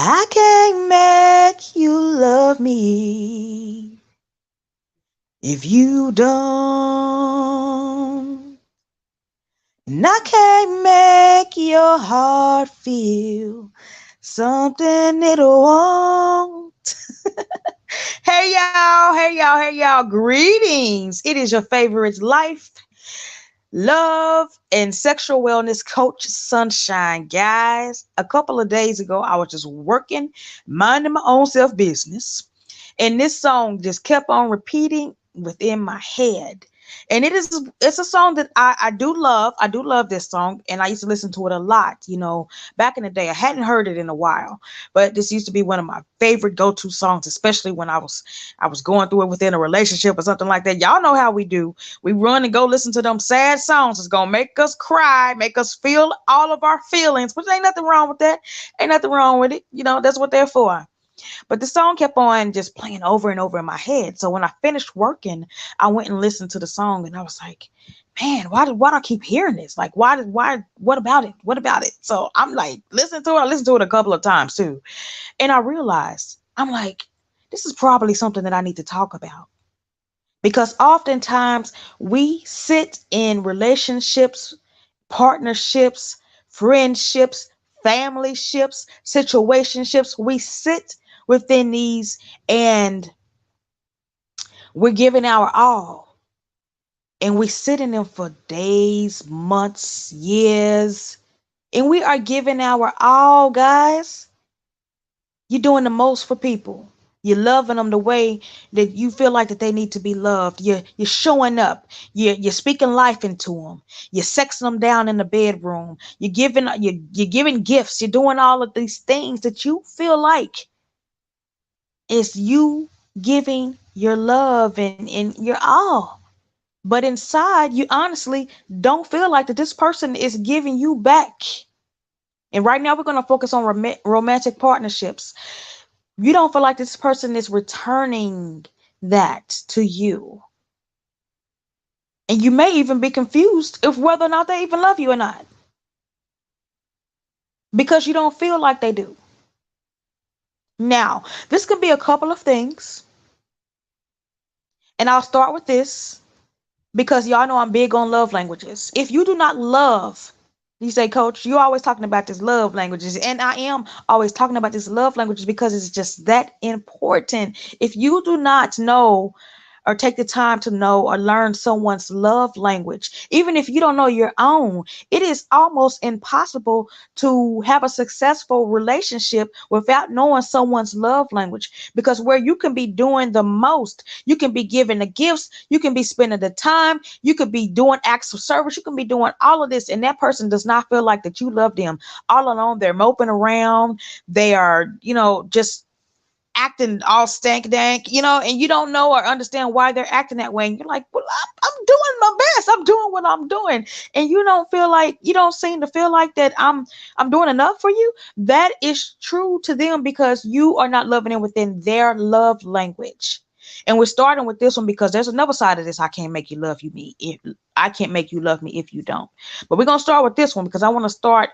I can't make you love me if you don't. And I can't make your heart feel something it won't. Hey y'all, greetings. It is your favorite life, love, and sexual wellness coach, Sunshine. Guys, a couple of days ago, I was just working, minding my own self business, and this song just kept on repeating within my head. And it's a song that I do love. I do love this song, and I used to listen to it a lot. Back in the day, I hadn't heard it in a while, but this used to be one of my favorite go-to songs, especially when I was going through it within a relationship or something like that. Y'all know how we do. We run and go listen to them sad songs. It's gonna make us cry, make us feel all of our feelings, which ain't nothing wrong with that. Ain't nothing wrong with it. That's what they're for. But the song kept on just playing over and over in my head. So when I finished working, I went and listened to the song, and I was like, man, why do I keep hearing this? Like, what about it? What about it? So I'm like, listen to it. I listened to it a couple of times too. And I realized, I'm like, this is probably something that I need to talk about. Because oftentimes we sit in relationships, partnerships, friendships, family ships, situationships. We sit within these and we're giving our all. And we sit in them for days, months, years. And we are giving our all, guys. You're doing the most for people. You're loving them the way that you feel like that they need to be loved. You're showing up. You're speaking life into them. You're sexing them down in the bedroom. You're giving gifts. You're doing all of these things that you feel like is you giving your love and your all. But inside, you honestly don't feel like that this person is giving you back. And right now, we're going to focus on romantic partnerships. You don't feel like this person is returning that to you. And you may even be confused if whether or not they even love you or not because you don't feel like they do. Now, this could be a couple of things. And I'll start with this because y'all know I'm big on love languages. If you do not love, you say, Coach, you're always talking about this love languages. And I am always talking about this love languages because it's just that important. If you do not know or take the time to know or learn someone's love language, even if you don't know your own, it is almost impossible to have a successful relationship without knowing someone's love language. Because where you can be doing the most, you can be giving the gifts, you can be spending the time, you could be doing acts of service, you can be doing all of this, and that person does not feel like that you love them. All alone, they're moping around, they are, just acting all stank dank, and you don't know or understand why they're acting that way. And you're like, well, I'm doing my best. I'm doing what I'm doing. And you don't seem to feel like that I'm doing enough for you. That is true to them because you are not loving them within their love language. And we're starting with this one because there's another side of this. I can't make you love you me if I can't make you love me if you don't. But we're gonna start with this one because I want to start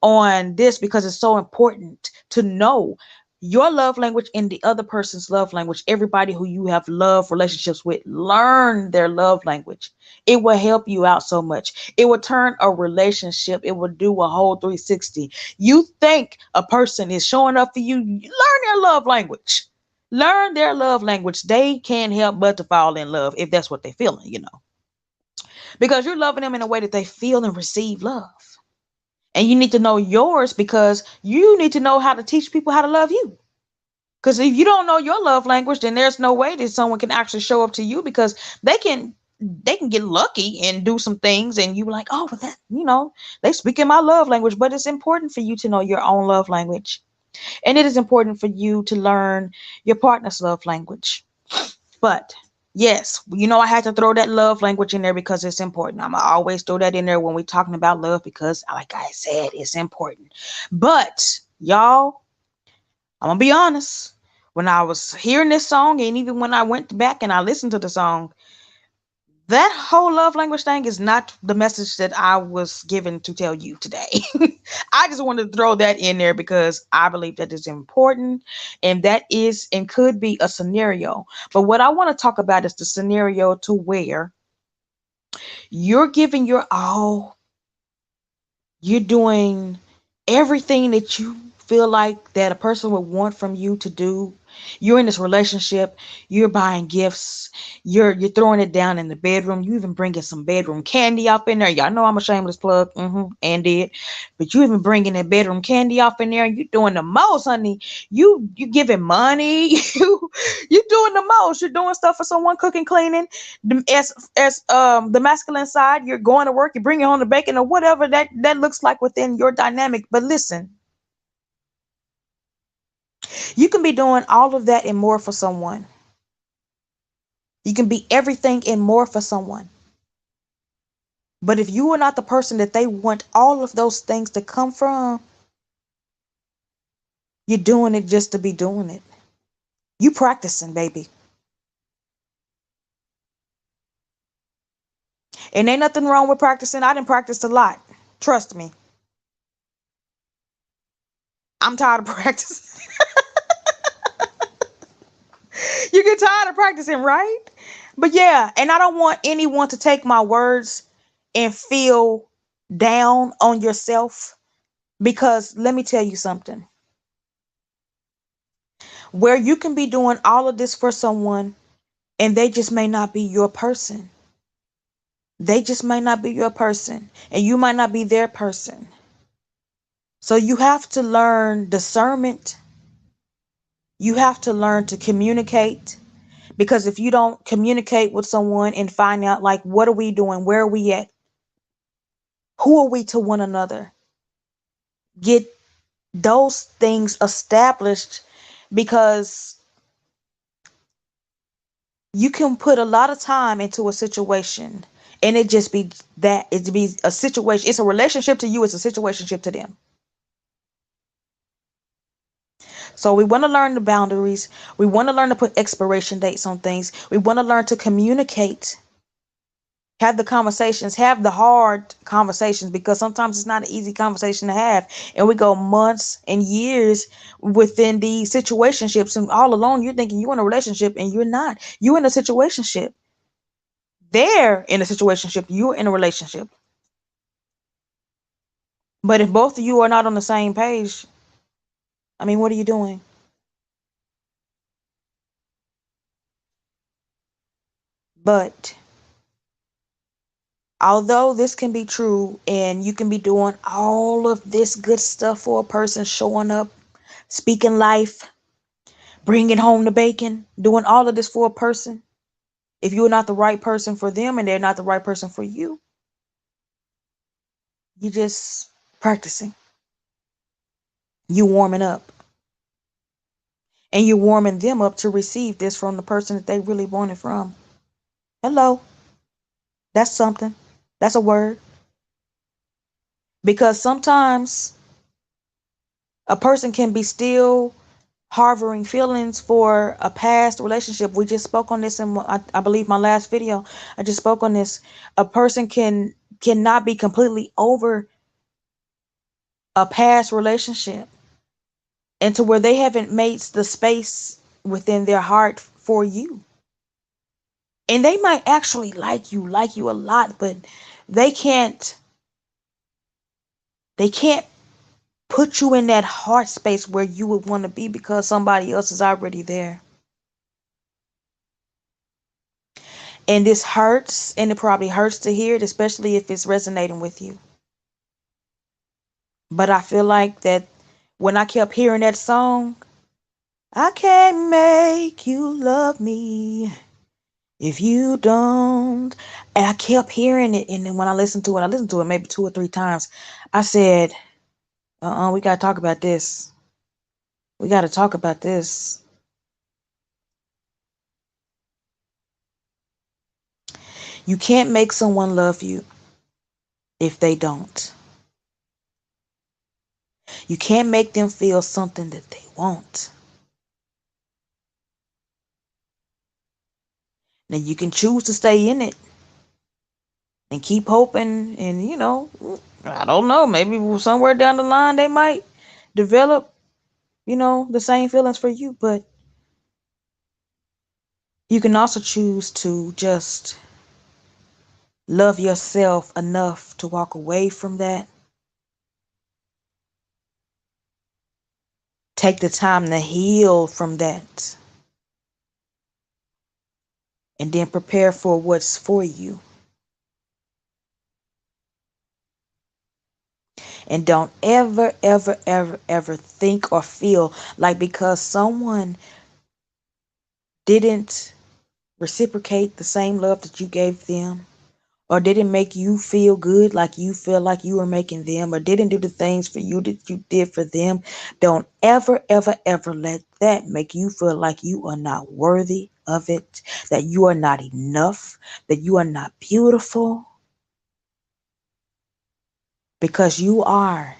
on this because it's so important to know your love language and the other person's love language. Everybody who you have love relationships with, learn their love language. It will help you out so much. It will turn a relationship, it will do a whole 360. You think a person is showing up for you, learn their love language. Learn their love language. They can't help but to fall in love if that's what they're feeling. Because you're loving them in a way that they feel and receive love. And you need to know yours because you need to know how to teach people how to love you. Because if you don't know your love language, then there's no way that someone can actually show up to you because they can get lucky and do some things and you be like, oh, well, they speak in my love language. But it's important for you to know your own love language. And it is important for you to learn your partner's love language. But yes, I had to throw that love language in there because it's important. I'm going to always throw that in there when we're talking about love because, like I said, it's important. But y'all, I'm going to be honest. When I was hearing this song, and even when I went back and I listened to the song, That whole love language thing is not the message that I was given to tell you today. I just wanted to throw that in there because I believe that is important, and that is and could be a scenario. But what I want to talk about is the scenario to where you're giving your all, you're doing everything that you feel like that a person would want from you to do. You're in this relationship, you're buying gifts, you're throwing it down in the bedroom, you even bringing some bedroom candy up in there. Y'all know I'm a shameless plug, and did, but you even bringing that bedroom candy up in there, and you doing the most, honey. You giving money, you doing the most. You're doing stuff for someone, cooking, cleaning. As the masculine side, you're going to work, you're bringing home the bacon or whatever that looks like within your dynamic. But listen, you can be doing all of that and more for someone. You can be everything and more for someone. But if you are not the person that they want all of those things to come from, you're doing it just to be doing it. You practicing, baby. And ain't nothing wrong with practicing. I didn't practice a lot. Trust me. I'm tired of practicing. You get tired of practicing, right? But yeah, and I don't want anyone to take my words and feel down on yourself, because let me tell you something. Where you can be doing all of this for someone and they just may not be your person. They just may not be your person and you might not be their person. So you have to learn discernment. You have to learn to communicate, because if you don't communicate with someone and find out, like, what are we doing? Where are we at? Who are we to one another? Get those things established, because you can put a lot of time into a situation and it just be that it be a situation. It's a relationship to you, it's a situationship to them. So we want to learn the boundaries. We want to learn to put expiration dates on things. We want to learn to communicate, have the conversations, have the hard conversations, because sometimes it's not an easy conversation to have. And we go months and years within these situationships, and all along you're thinking you're in a relationship and you're not. You're in a situationship. They're in a situationship. You're in a relationship. But if both of you are not on the same page, I mean, what are you doing? But although this can be true and you can be doing all of this good stuff for a person, showing up, speaking life, bringing home the bacon, doing all of this for a person, if you're not the right person for them and they're not the right person for you, you just practicing. You warming up. And you're warming them up to receive this from the person that they really want it from. Hello. That's something. That's a word. Because sometimes a person can be still harboring feelings for a past relationship. We just spoke on this in, I believe, my last video. I just spoke on this. A person cannot be completely over a past relationship, and to where they haven't made the space within their heart for you. And they might actually like you a lot, but they can't they can't put you in that heart space where you would want to be, because somebody else is already there. And this hurts, and it probably hurts to hear it, especially if it's resonating with you. But I feel like that when I kept hearing that song, I can't make you love me if you don't. And I kept hearing it. And then when I listened to it maybe 2 or 3 times. I said, we got to talk about this. We got to talk about this. You can't make someone love you if they don't. You can't make them feel something that they want. Now, you can choose to stay in it, and keep hoping. And I don't know, maybe somewhere down the line they might develop, the same feelings for you. But you can also choose to just love yourself enough to walk away from that. Take the time to heal from that, and then prepare for what's for you. And don't ever, ever, ever, ever think or feel like because someone didn't reciprocate the same love that you gave them, or didn't make you feel good like you feel like you were making them, or didn't do the things for you that you did for them. Don't ever, ever, ever let that make you feel like you are not worthy of it, that you are not enough, that you are not beautiful, because you are.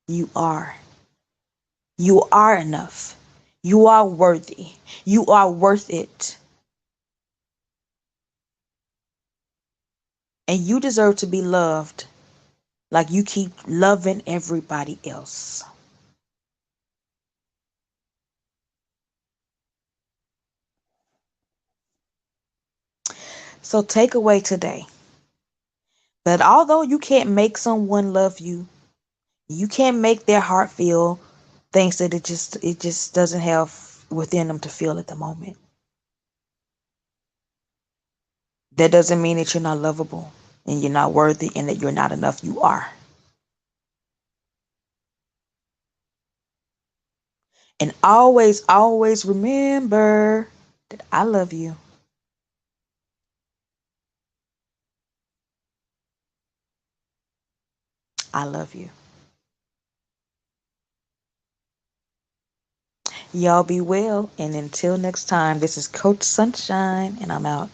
You are. You are enough. You are worthy. You are worth it. And you deserve to be loved like you keep loving everybody else. So take away today that although you can't make someone love you, you can't make their heart feel things that it just doesn't have within them to feel at the moment. That doesn't mean that you're not lovable and you're not worthy and that you're not enough. You are. And always, always remember that I love you. I love you. Y'all be well. And until next time, this is Coach Sunshine, and I'm out.